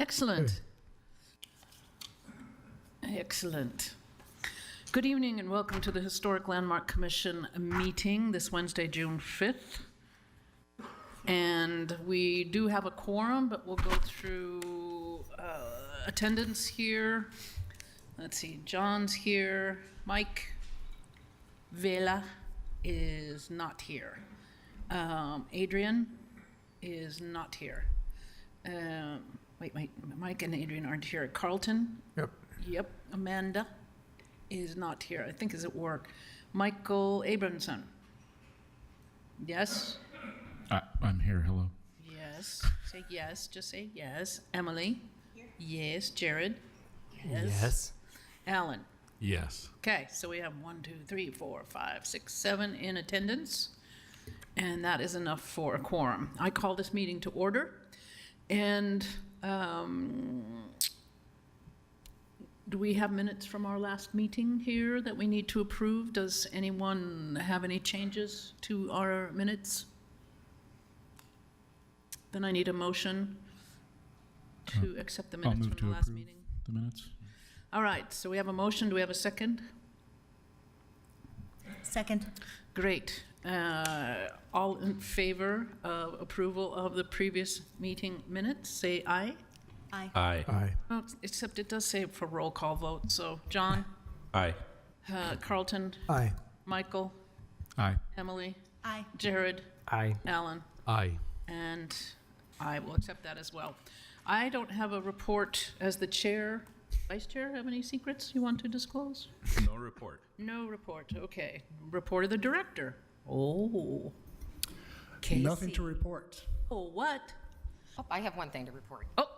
Excellent. Excellent. Good evening and welcome to the Historic Landmark Commission meeting this Wednesday, June 5th. And we do have a quorum, but we'll go through attendance here. Let's see, John's here. Mike Vela is not here. Adrian is not here. Wait, Mike and Adrian aren't here. Carlton? Yep. Amanda is not here. I think is at work. Michael Abramson? Yes? I'm here. Hello. Yes. Say yes. Just say yes. Emily? Here. Yes. Jared? Yes. Alan? Yes. Okay, so we have 1, 2, 3, 4, 5, 6, 7 in attendance, and that is enough for a quorum. I call this meeting to order, and do we have minutes from our last meeting here that we need to approve? Does anyone have any changes to our minutes? Then I need a motion to accept the I'll minutes move from to the last approve meeting. the minutes. All right, so we have a motion. Do we have a second? Second. Great. All in favor of approval of the previous meeting minutes, say aye. Aye. Aye. Aye. Oh, except it does say for roll call vote. So John, Aye. Carlton, Aye. Michael, Aye. Emily, Aye. Jared, Aye. Alan, Aye. and I will accept that as well. I don't have a report as the chair. Vice Chair, have any secrets you want to disclose? No report. No report. Okay. Report of the director. Oh. Nothing to report. Oh, what? Oh, I have one thing to report. Oh,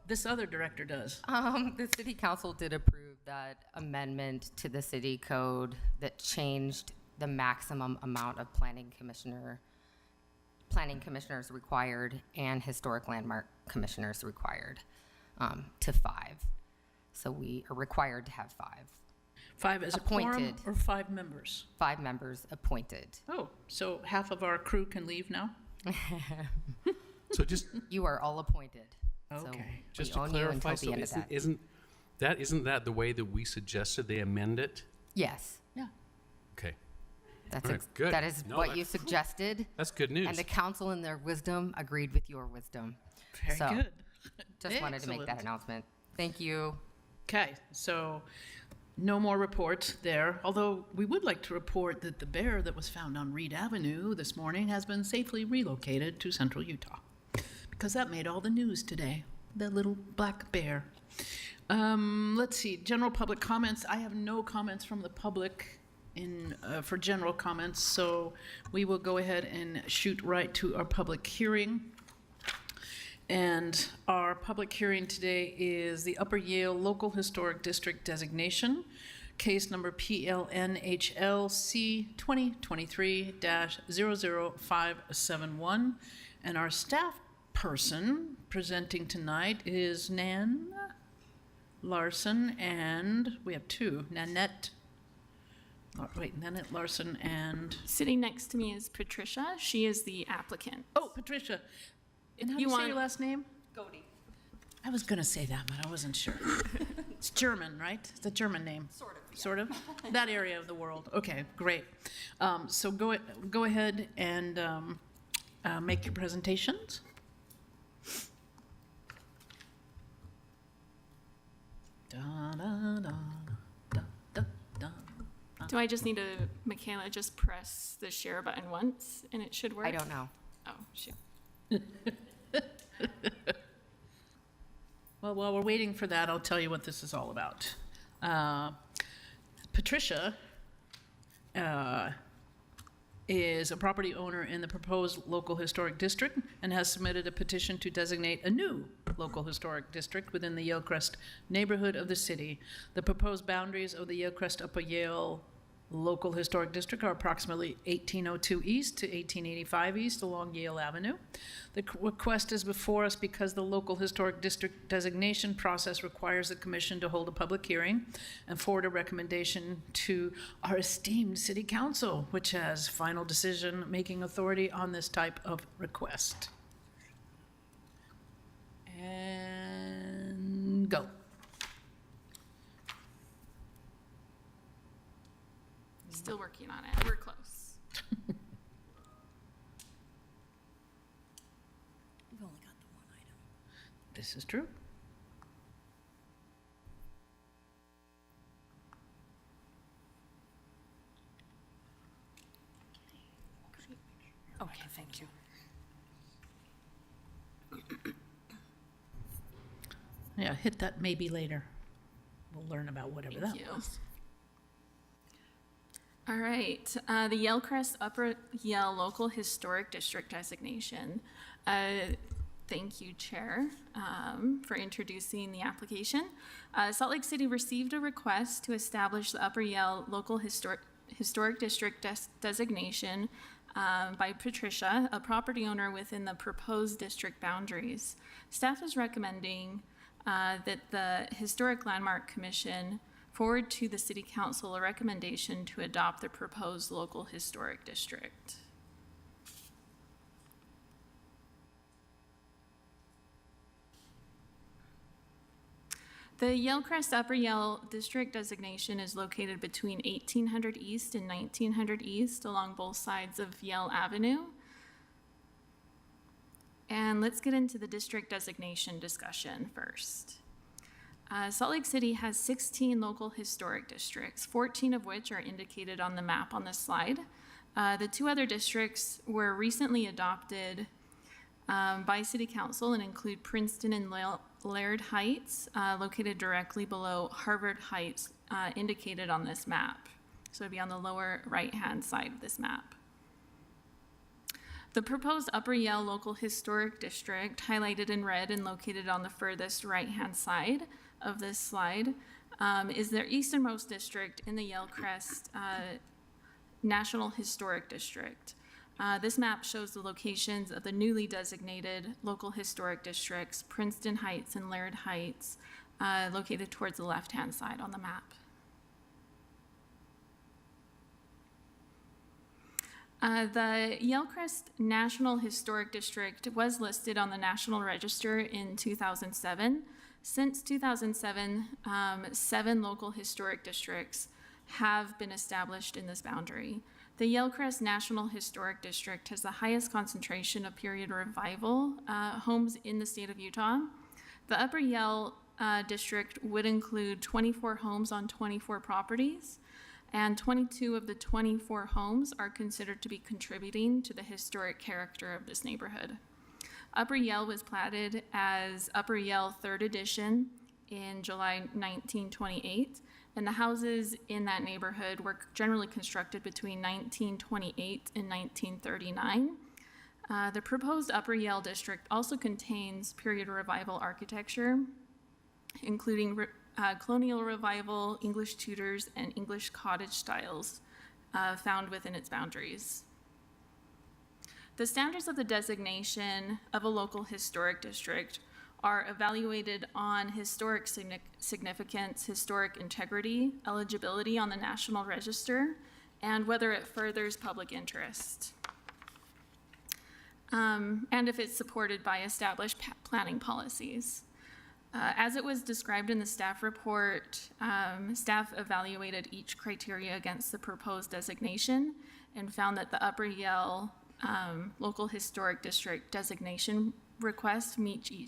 this other director does. The city council did approve that amendment to the city code that changed the maximum amount of planning commissioners required and historic landmark commissioners required to 5. So we are required to have 5. 5 as a quorum Appointed. or 5 members? 5 members appointed. Oh, so half of our crew can leave now? So just You are all appointed. So Okay. we to own you clarify, until the end of that. isn't that the way that we suggested they amend it? Yes, Yeah. Okay. that's All right, good. that is No, what that's- you suggested, That's good news. and the council in their wisdom agreed with your wisdom. Very So, good. Just wanted to make that Excellent. announcement. Thank you. Okay, so no more reports there, although we would like to report that the bear that was found on Reed Avenue this morning has been safely relocated to central Utah, because that made all the news today, the little black bear. Let's see, general public comments. I have no comments from the public for general comments, so we will go ahead and shoot right to our public hearing. And our public hearing today is the Upper Yale Local Historic District Designation, case number PLNHLC 2023-00571. And our staff person presenting tonight is Nan Larson, and we have 2, Nanette Larson and, Sitting next to me is Patricia. She is the applicant. oh, Patricia. And how do you say your last name? Goody. I was going to say that, but I wasn't sure. It's German, right? It's a German name. Sort of. Sort of? That area of the world. Okay, great. So go ahead and make your presentations. Da, da, da, da, da, da. Do I just need to, Michaela, just press the share button once and it should work? I don't know. Oh, shoot. Well, while we're waiting for that, I'll tell you what this is all about. Patricia is a property owner in the proposed local historic district and has submitted a petition to designate a new local historic district within the Yale-Crest neighborhood of the city. The proposed boundaries of the Yale-Crest Upper Yale Local Historic District are approximately 1802 East to 1885 East along Yale Avenue. The request is before us because the local historic district designation process requires the commission to hold a public hearing and forward a recommendation to our esteemed city council, which has final decision-making authority on this type of request. And Still working on it. We're close. We've only got the one item. This is true. Okay, thank you. Yeah, hit that maybe later. We'll learn about whatever Thank that you. was. All right, the Yellcrest Upper Yell Local Historic District designation. Thank you, Chair, for introducing the application. Salt Lake City received a request to establish the Upper Yell Local Historic District designation by Patricia, a property owner within the proposed district boundaries. Staff is recommending that the Historic Landmark Commission forward to the City Council a recommendation to adopt the proposed local historic district. The Yellcrest Upper Yell District designation is located between 1800 East and 1900 East along both sides of Yell Avenue. And let's get into the district designation discussion first. Salt Lake City has 16 local historic districts, 14 of which are indicated on the map on this slide. The two other districts were recently adopted by City Council and include Princeton and Laird Heights, located directly below Harvard Heights, indicated on this map. So it'd be on the lower right-hand side of this map. The proposed Upper Yell Local Historic District, highlighted in red and located on the furthest right-hand side of this slide, is their easternmost district in the Yellcrest National Historic District. This map shows the locations of the newly designated local historic districts, Princeton Heights and Laird Heights, located towards the left-hand side on the map. The Yellcrest National Historic District was listed on the National Register in 2007. Since 2007, 7 local historic districts have been established in this boundary. The Yellcrest National Historic District has the highest concentration of period revival homes in the state of Utah. The Upper Yell District would include 24 homes on 24 properties, and 22 of the 24 homes are considered to be contributing to the historic character of this neighborhood. Upper Yell was platted as Upper Yell 3rd Edition in July 1928, and the houses in that neighborhood were generally constructed between 1928 and 1939. The proposed Upper Yell district also contains period revival architecture, including colonial revival, English Tudors, and English cottage styles found within its boundaries. The standards of the designation of a local historic district are evaluated on historic significance, historic integrity, eligibility on the National Register, and whether it furthers public interest, and if it's supported by established planning policies. As it was described in the staff report, staff evaluated each criteria against the proposed designation and found that the Upper Yell Local Historic District designation request meets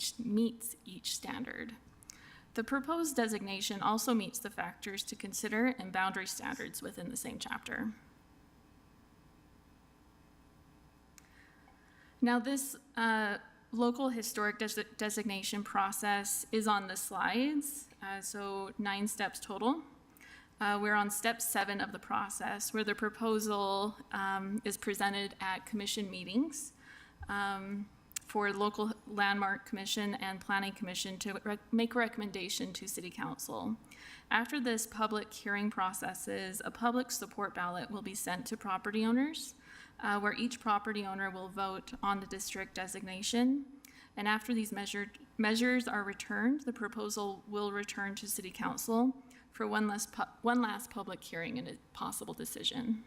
each standard. The proposed designation also meets the factors to consider and boundary standards within the same chapter. Now this local historic designation process is on the slides, so 9 steps total. We're on step 7 of the process, where the proposal is presented at commission meetings for local landmark commission and planning commission to make a recommendation to City Council. After this public hearing processes, a public support ballot will be sent to property owners, where each property owner will vote on the district designation. And after these measures are returned, the proposal will return to City Council for one last public hearing and a possible decision.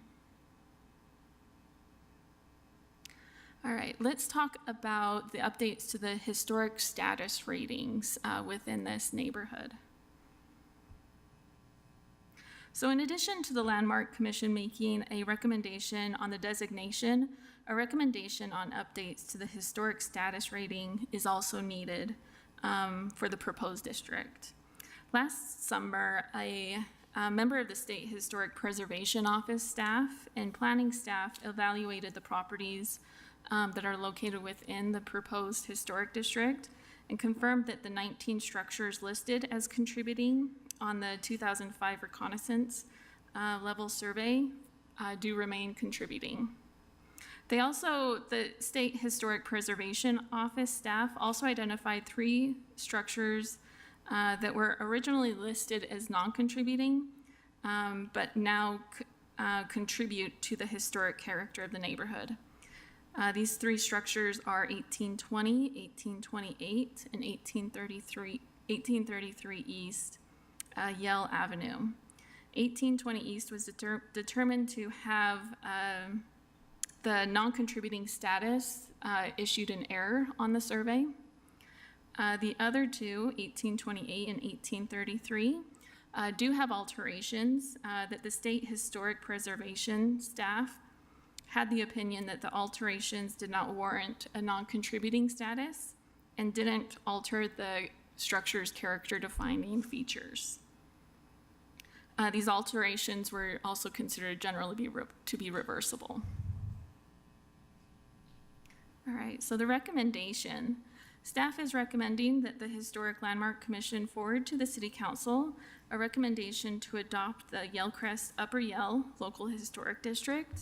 All right, let's talk about the updates to the historic status ratings within this neighborhood. So in addition to the Landmark Commission making a recommendation on the designation, a recommendation on updates to the historic status rating is also needed for the proposed district. Last summer, a member of the State Historic Preservation Office staff and planning staff evaluated the properties that are located within the proposed historic district and confirmed that the 19 structures listed as contributing on the 2005 reconnaissance level survey do remain contributing. The State Historic Preservation Office staff also identified 3 structures that were originally listed as non-contributing, but now contribute to the historic character of the neighborhood. These 3 structures are 1820, 1828, and 1833 East Yale Avenue. 1820 East was determined to have the non-contributing status issued in error on the survey. The other 2, 1828 and 1833, do have alterations that the State Historic Preservation staff had the opinion that the alterations did not warrant a non-contributing status and didn't alter the structure's character-defining features. These alterations were also considered generally to be reversible. All right, so the recommendation. Staff is recommending that the Historic Landmark Commission forward to the City Council a recommendation to adopt the Yellcrest Upper Yell Local Historic District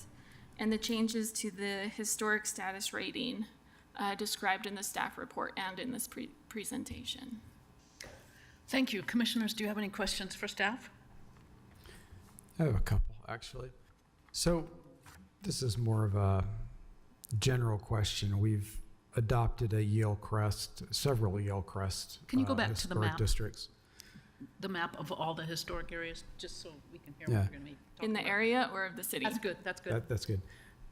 and the changes to the historic status rating described in the staff report and in this presentation. Thank you. Commissioners, do you have any questions for staff? I have a couple, actually. So this is more of a general question. We've adopted a several Yellcrest Can you go back to the historic map? districts. The map of all the historic areas, just so we can hear Yeah. what you're going to be talking In the about. area or of the city? That's good, that's good. That's good.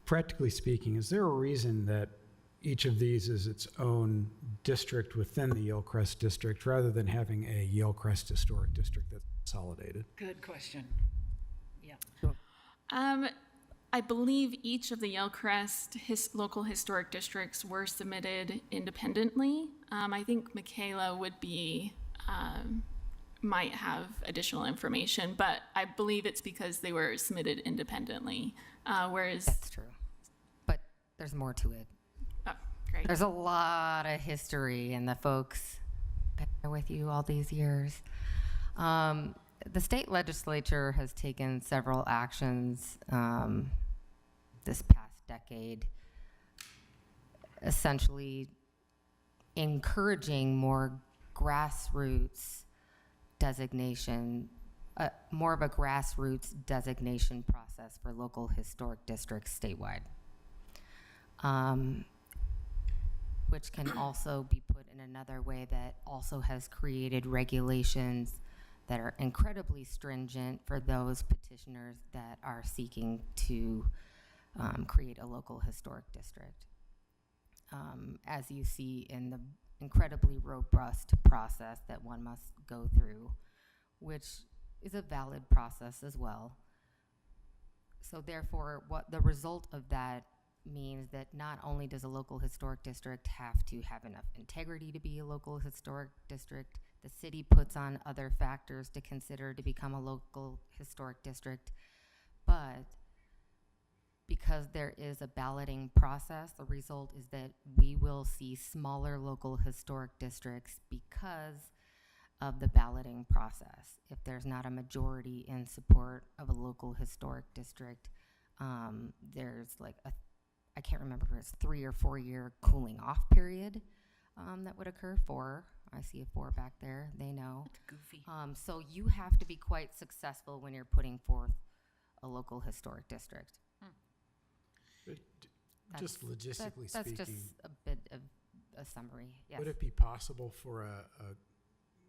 Practically speaking, is there a reason that each of these is its own district within the Yellcrest district rather than having a Yellcrest historic district that's consolidated? Good question. Yeah. I believe each of the Yellcrest local historic districts were submitted independently. I think Michaela would be, might have additional information, but I believe it's because they were submitted independently, whereas, That's true. But there's more to it. oh, great. There's a lot of history, and the folks been there with you all these years. The state legislature has taken several actions this past decade, essentially encouraging more grassroots designation, more of a grassroots designation process for local historic districts statewide. Which can also be put in another way that also has created regulations that are incredibly stringent for those petitioners that are seeking to create a local historic district. As you see in the incredibly robust process that one must go through, which is a valid process as well. So therefore, what the result of that means that not only does a local historic district have to have enough integrity to be a local historic district, the city puts on other factors to consider to become a local historic district, but because there is a balloting process, the result is that we will see smaller local historic districts because of the balloting process. If there's not a majority in support of a local historic district, there's like I can't remember if it's 3 or 4 year cooling off period that would occur. 4, I see a 4 back there, they know. Goofy. So you have to be quite successful when you're putting forth a local historic district. Just logistically That's speaking, just a bit of a summary, yes. would it be possible for a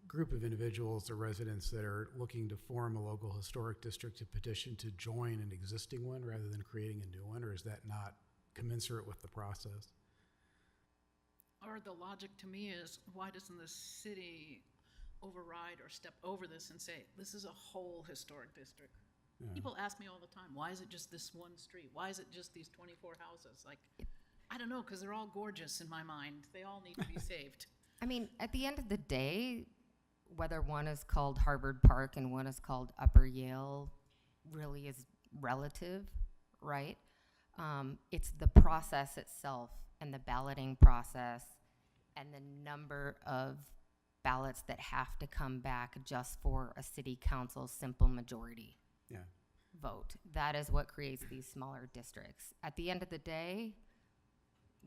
group of individuals or residents that are looking to form a local historic district to petition to join an existing one rather than creating a new one, or is that not commensurate with the process? Or the logic to me is, why doesn't the city override or step over this and say, this is a whole historic district. People ask me all the time, why is it just this one street? Why is it just these 24 houses? Like, I don't know, because they're all gorgeous in my mind. They all need to be saved. I mean, at the end of the day, whether one is called Harvard Park and one is called Upper Yale really is relative, right? It's the process itself and the balloting process and the number of ballots that have to come back just for a city council simple majority Yeah. vote. That is what creates these smaller districts. At the end of the day,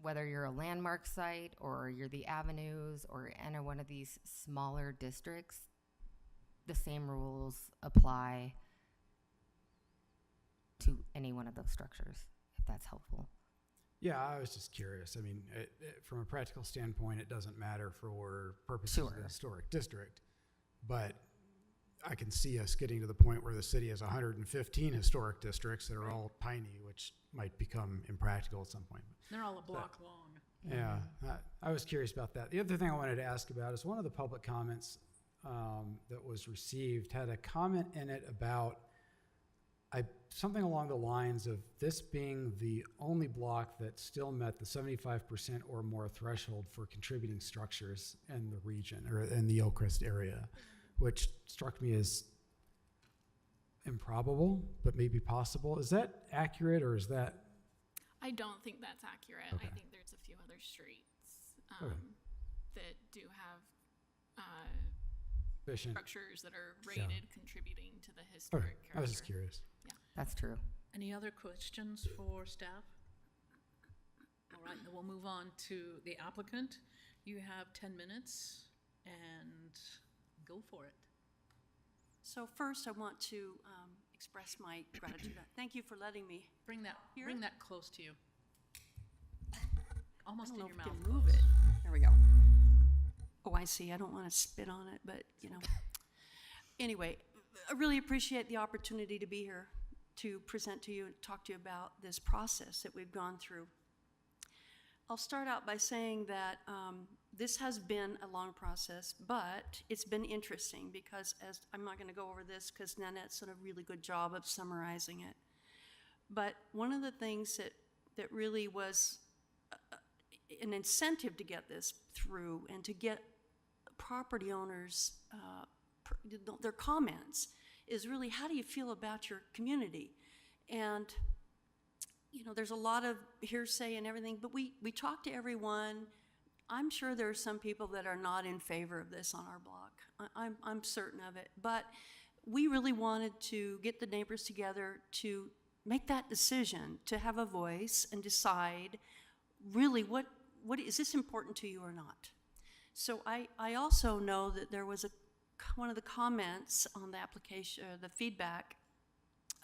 whether you're a landmark site or you're the avenues or any one of these smaller districts, the same rules apply to any one of those structures, if that's helpful. Yeah, I was just curious. I mean, from a practical standpoint, it doesn't matter for purposes of the Sure. historic district. But I can see us getting to the point where the city has 115 historic districts that are all tiny, which might become impractical at some point. They're all a block long. Yeah, I was curious about that. The other thing I wanted to ask about is one of the public comments that was received had a comment in it about something along the lines of this being the only block that still met the 75% or more threshold for contributing structures in the region or in the Oakrest area, which struck me as improbable, but maybe possible. Is that accurate, or is that? I don't think that's accurate. Okay. I think there's a few other streets Okay. that do have Efficient? structures that are rated contributing to the Okay, historic character. I was just curious. That's true. Any other questions for staff? All right, then we'll move on to the applicant. You have 10 minutes and go for it. So first, I want to express my gratitude. Thank you for letting me. Bring that close to you. I Almost don't in know your if I mouth. can move it. There we go. Oh, I see. I don't want to spit on it, but Anyway, I really appreciate the opportunity to be here to present to you and talk to you about this process that we've gone through. I'll start out by saying that this has been a long process, but it's been interesting because I'm not going to go over this because Nanette's done a really good job of summarizing it. But one of the things that really was an incentive to get this through and to get property owners their comments is really, how do you feel about your community? And there's a lot of hearsay and everything, but we talk to everyone. I'm sure there are some people that are not in favor of this on our block. I'm certain of it. But we really wanted to get the neighbors together to make that decision, to have a voice and decide really what is this important to you or not. So I also know that there was one of the comments on the application, the feedback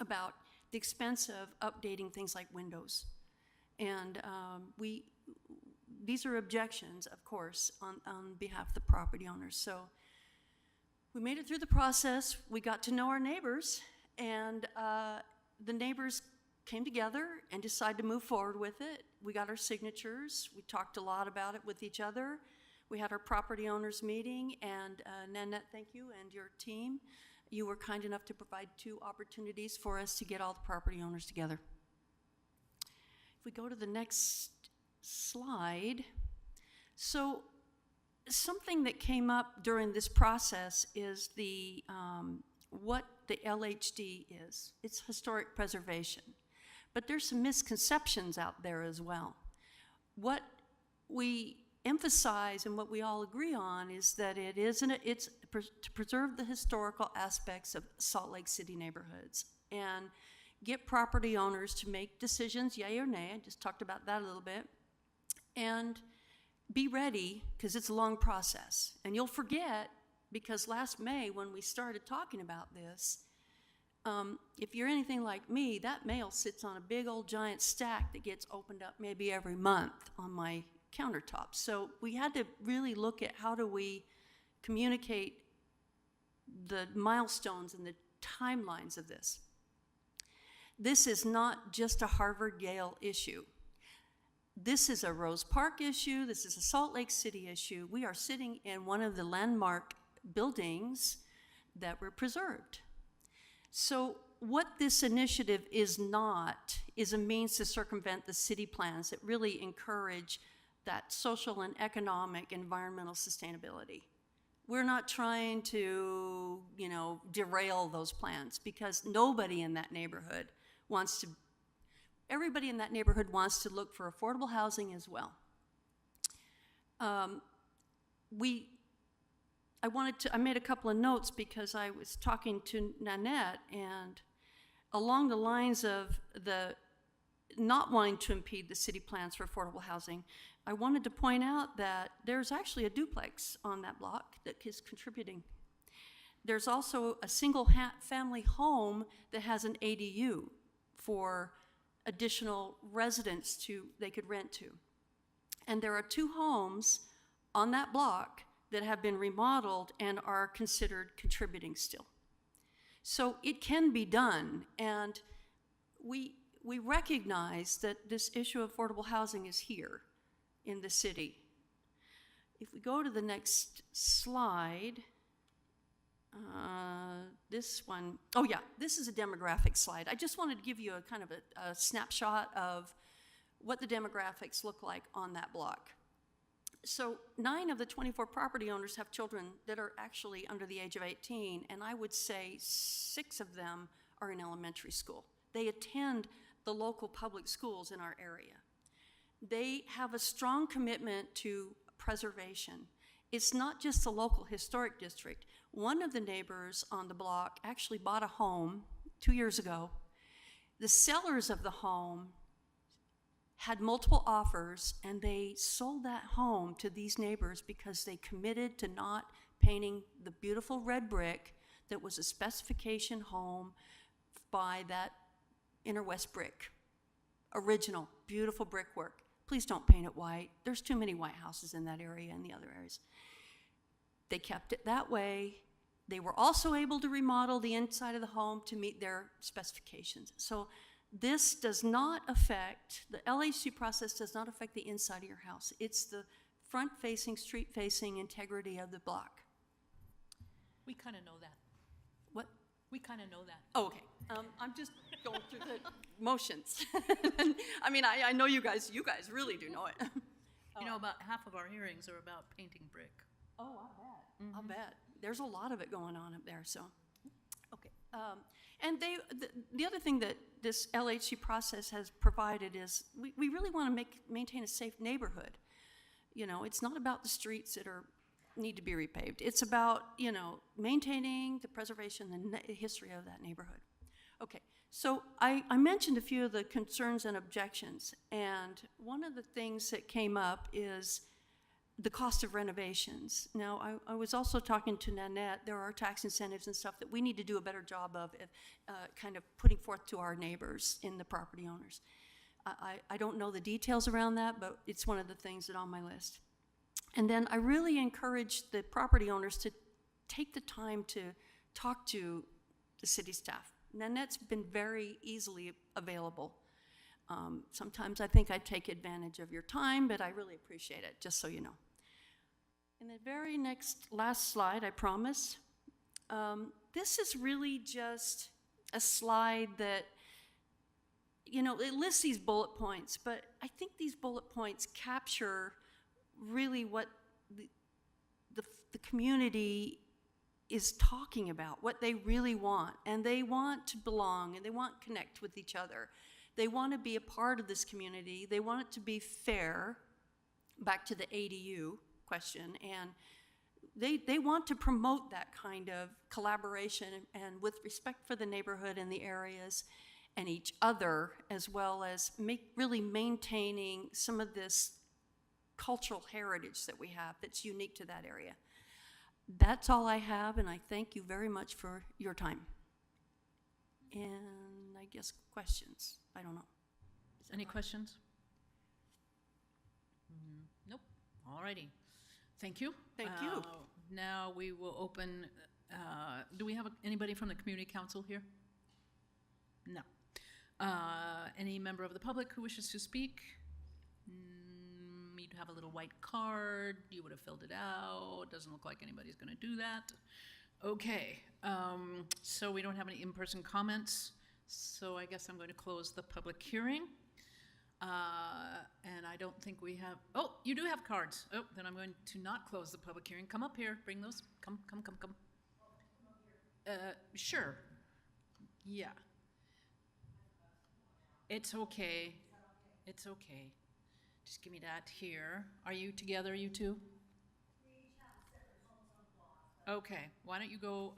about the expense of updating things like windows. And these are objections, of course, on behalf of the property owners. So we made it through the process. We got to know our neighbors, and the neighbors came together and decided to move forward with it. We got our signatures. We talked a lot about it with each other. We had our property owners meeting, and Nanette, thank you, and your team. You were kind enough to provide 2 opportunities for us to get all the property owners together. If we go to the next slide. So something that came up during this process is what the LHD is. It's historic preservation. But there's some misconceptions out there as well. What we emphasize and what we all agree on is that it's to preserve the historical aspects of Salt Lake City neighborhoods and get property owners to make decisions, yay or nay. I just talked about that a little bit. And be ready, because it's a long process. And you'll forget, because last May when we started talking about this, if you're anything like me, that mail sits on a big old giant stack that gets opened up maybe every month on my countertop. So we had to really look at how do we communicate the milestones and the timelines of this. This is not just a Harvard-Yale issue. This is a Rose Park issue. This is a Salt Lake City issue. We are sitting in one of the landmark buildings that were preserved. So what this initiative is not is a means to circumvent the city plans that really encourage that social and economic environmental sustainability. We're not trying to, derail those plans, because nobody in that neighborhood wants to, everybody in that neighborhood wants to look for affordable housing as well. I made a couple of notes because I was talking to Nanette, and along the lines of the not wanting to impede the city plans for affordable housing, I wanted to point out that there's actually a duplex on that block that is contributing. There's also a single family home that has an ADU for additional residents they could rent to. And there are 2 homes on that block that have been remodeled and are considered contributing still. So it can be done, and we recognize that this issue of affordable housing is here in the city. If we go to the next slide, this one, this is a demographic slide. I just wanted to give you a kind of a snapshot of what the demographics look like on that block. So 9 of the 24 property owners have children that are actually under the age of 18, and I would say 6 of them are in elementary school. They attend the local public schools in our area. They have a strong commitment to preservation. It's not just the local historic district. One of the neighbors on the block actually bought a home 2 years ago. The sellers of the home had multiple offers, and they sold that home to these neighbors because they committed to not painting the beautiful red brick that was a specification home by that Inner West Brick. Original, beautiful brickwork. Please don't paint it white. There's too many white houses in that area and the other areas. They kept it that way. They were also able to remodel the inside of the home to meet their specifications. So this does not affect, the LHC process does not affect the inside of your house. It's the front-facing, street-facing integrity of the block. We kind of know that. What? We kind of know that. Oh, okay. I'm just going through the motions. I mean, I know you guys really do know it. You know, about half of our hearings are about painting brick. Oh, I'll bet. There's a lot of it going on up there, so. Okay. And the other thing that this LHC process has provided is we really want to maintain a safe neighborhood. You know, it's not about the streets that need to be repaved. It's about, maintaining the preservation and the history of that neighborhood. Okay, so I mentioned a few of the concerns and objections, and one of the things that came up is the cost of renovations. Now, I was also talking to Nanette. There are tax incentives and stuff that we need to do a better job of kind of putting forth to our neighbors and the property owners. I don't know the details around that, but it's one of the things that on my list. And then I really encourage the property owners to take the time to talk to the city staff. Nanette's been very easily available. Sometimes I think I take advantage of your time, but I really appreciate it, just so you know. In the very last slide, I promise, this is really just a slide that, it lists these bullet points, but I think these bullet points capture really what the community is talking about, what they really want. And they want to belong, and they want to connect with each other. They want to be a part of this community. They want it to be fair, back to the ADU question, and they want to promote that kind of collaboration and with respect for the neighborhood and the areas and each other, as well as really maintaining some of this cultural heritage that we have that's unique to that area. That's all I have, and I thank you very much for your time. And I guess questions, I don't know. Any questions? Nope. All righty. Thank you. Thank you. Now we will open, do we have anybody from the community council here? No. Any member of the public who wishes to speak? Me need to have a little white card. You would have filled it out. Doesn't look like anybody's going to do that. Okay, so we don't have any in-person comments, so I guess I'm going to close the public hearing. And I don't think we have, oh, you do have cards. Oh, then I'm going to not close the public hearing. Come up here, bring those, come. Sure. Yeah. It's okay. It's okay. Just give me that here. Are you together, you two? Okay, why don't you go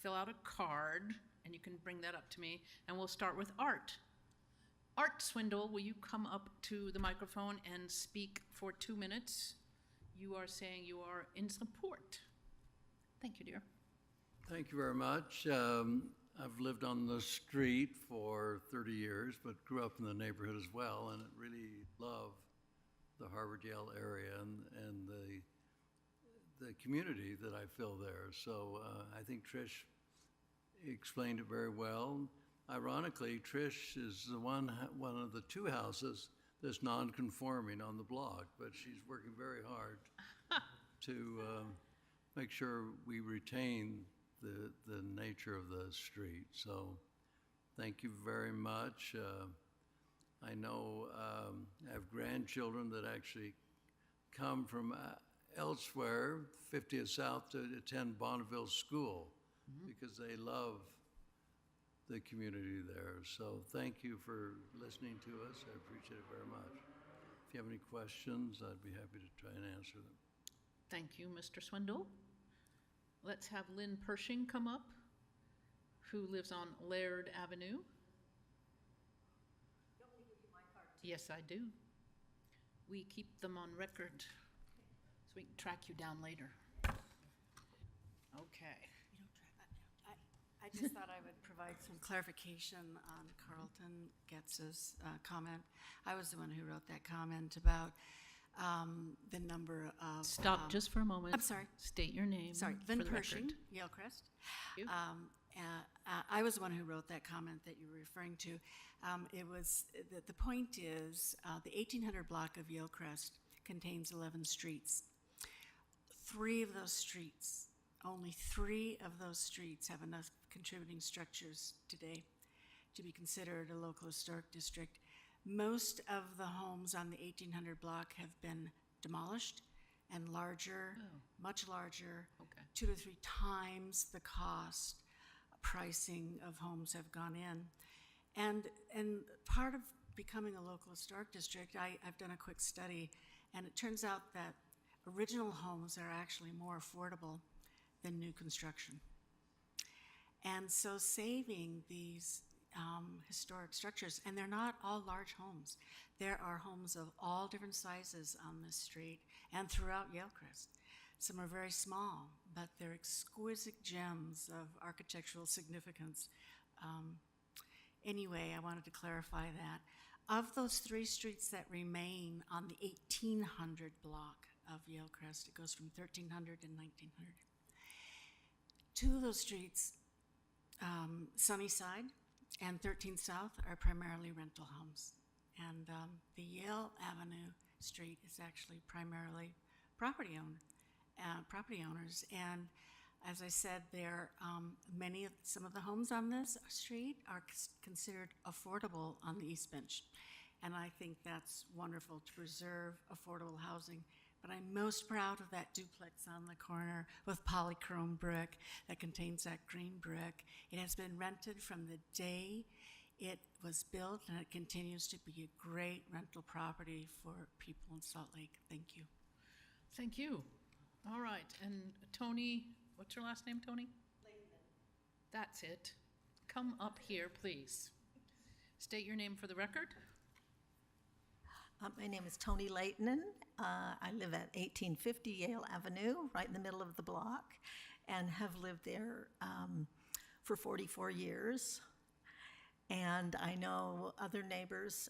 fill out a card, and you can bring that up to me, and we'll start with Art. Art Swindle, will you come up to the microphone and speak for 2 minutes? You are saying you are in support. Thank you, dear. Thank you very much. I've lived on the street for 30 years, but grew up in the neighborhood as well, and really love the Harvard-Yale area and the community that I feel there. So I think Trish explained it very well. Ironically, Trish is the one of the two houses that's non-conforming on the block, but she's working very hard to make sure we retain the nature of the street. So thank you very much. I know I have grandchildren that actually come from elsewhere, 50th South, to attend Bonneville School because they love the community there. So thank you for listening to us. I appreciate it very much. If you have any questions, I'd be happy to try and answer them. Thank you, Mr. Swindle. Let's have Lynn Pershing come up, who lives on Laird Avenue. Yes, I do. We keep them on record, so we can track you down later. Okay. I just thought I would provide some clarification on Carlton Getz's comment. I was the one who wrote that comment about the number of... Stop just for a moment. I'm sorry. State your name. Sorry, for Lynn the Pershing, record. Yalecrest. You. I was the one who wrote that comment that you were referring to. It was, the point is, the 1800 block of Yalecrest contains 11 streets. Only three of those streets have enough contributing structures today to be considered a local historic district. Most of the homes on the 1800 block have been demolished and larger, much larger, 2 to 3 times the cost pricing of homes have gone in. And part of becoming a local historic district, I've done a quick study, and it turns out that original homes are actually more affordable than new construction. And so saving these historic structures, and they're not all large homes. There are homes of all different sizes on this street and throughout Yalecrest. Some are very small, but they're exquisite gems of architectural significance. Anyway, I wanted to clarify that. Of those 3 streets that remain on the 1800 block of Yalecrest, it goes from 1300 to 1900. 2 of those streets, Sunnyside and 13th South, are primarily rental homes. And the Yale Avenue street is actually primarily property owners. And as I said, some of the homes on this street are considered affordable on the East Bench. And I think that's wonderful to preserve affordable housing. But I'm most proud of that duplex on the corner with polychrome brick that contains that green brick. It has been rented from the day it was built, and it continues to be a great rental property for people in Salt Lake. Thank you. Thank you. All right, and Tony, what's your last name, Tony? Leighton. That's it. Come up here, please. State your name for the record. My name is Tony Leighton. I live at 1850 Yale Avenue, right in the middle of the block, and have lived there for 44 years. And I know other neighbors.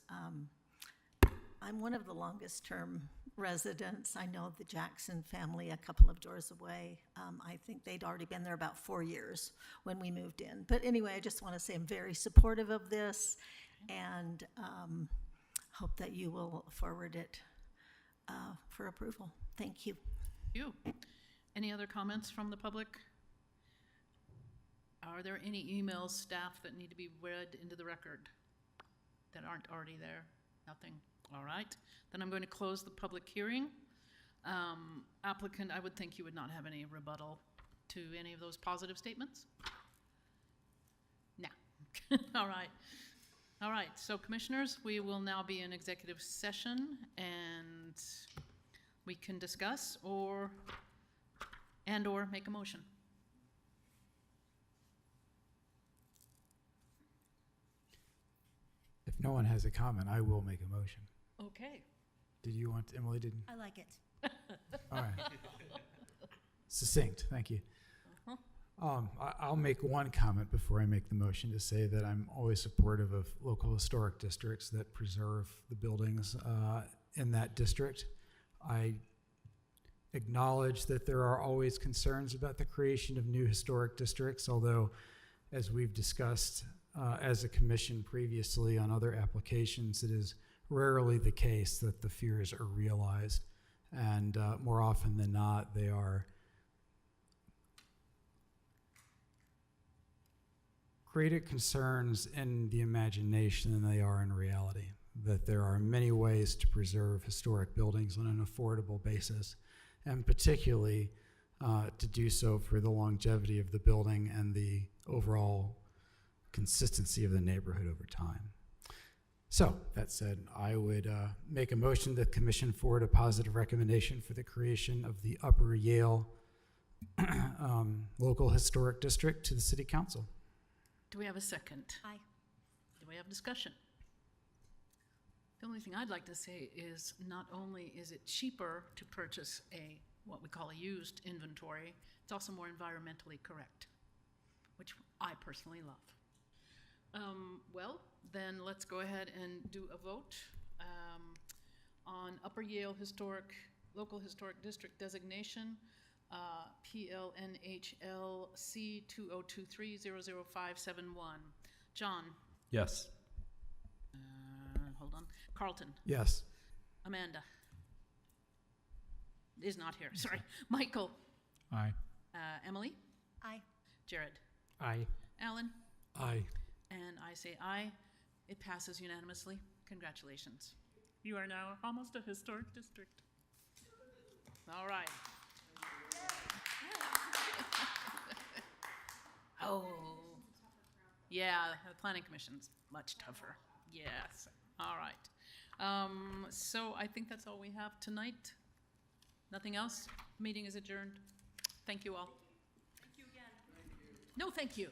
I'm one of the longest-term residents. I know the Jackson family a couple of doors away. I think they'd already been there about 4 years when we moved in. But anyway, I just want to say I'm very supportive of this, and hope that you will forward it for approval. Thank you. You. Any other comments from the public? Are there any emails, staff, that need to be read into the record that aren't already there? Nothing. All right. Then I'm going to close the public hearing. Applicant, I would think you would not have any rebuttal to any of those positive statements? No. All right. All right. So, commissioners, we will now be in executive session, and we can discuss or make a motion. If no one has a comment, I will make a motion. Okay. Did you want, Emily didn't? I like it. All right. Succinct, thank you. I'll make one comment before I make the motion to say that I'm always supportive of local historic districts that preserve the buildings in that district. I acknowledge that there are always concerns about the creation of new historic districts, although, as we've discussed as a commission previously on other applications, it is rarely the case that the fears are realized. And more often than not, they are greater concerns in the imagination than they are in reality. That there are many ways to preserve historic buildings on an affordable basis, and particularly to do so for the longevity of the building and the overall consistency of the neighborhood over time. So, that said, I would make a motion that Commission forward a positive recommendation for the creation of the Upper Yale Local Historic District to the City Council. Do we have a second? Aye. Do we have discussion? The only thing I'd like to say is not only is it cheaper to purchase what we call a used inventory, it's also more environmentally correct, which I personally love. Well, then let's go ahead and do a vote on Upper Yale Local Historic District designation, PLNHL C2023-00571. John? Yes. Hold on. Carlton? Yes. Amanda? Is not here, sorry. Michael? Aye. Emily? Aye. Jared? Aye. Alan? Aye. And I say aye. It passes unanimously. Congratulations. You are now almost a historic district. All right. Oh. Yeah, the planning commission's much tougher. Yes. All right. So I think that's all we have tonight. Nothing else? Meeting is adjourned. Thank you all. Thank you again. No, thank you.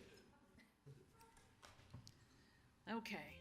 Okay.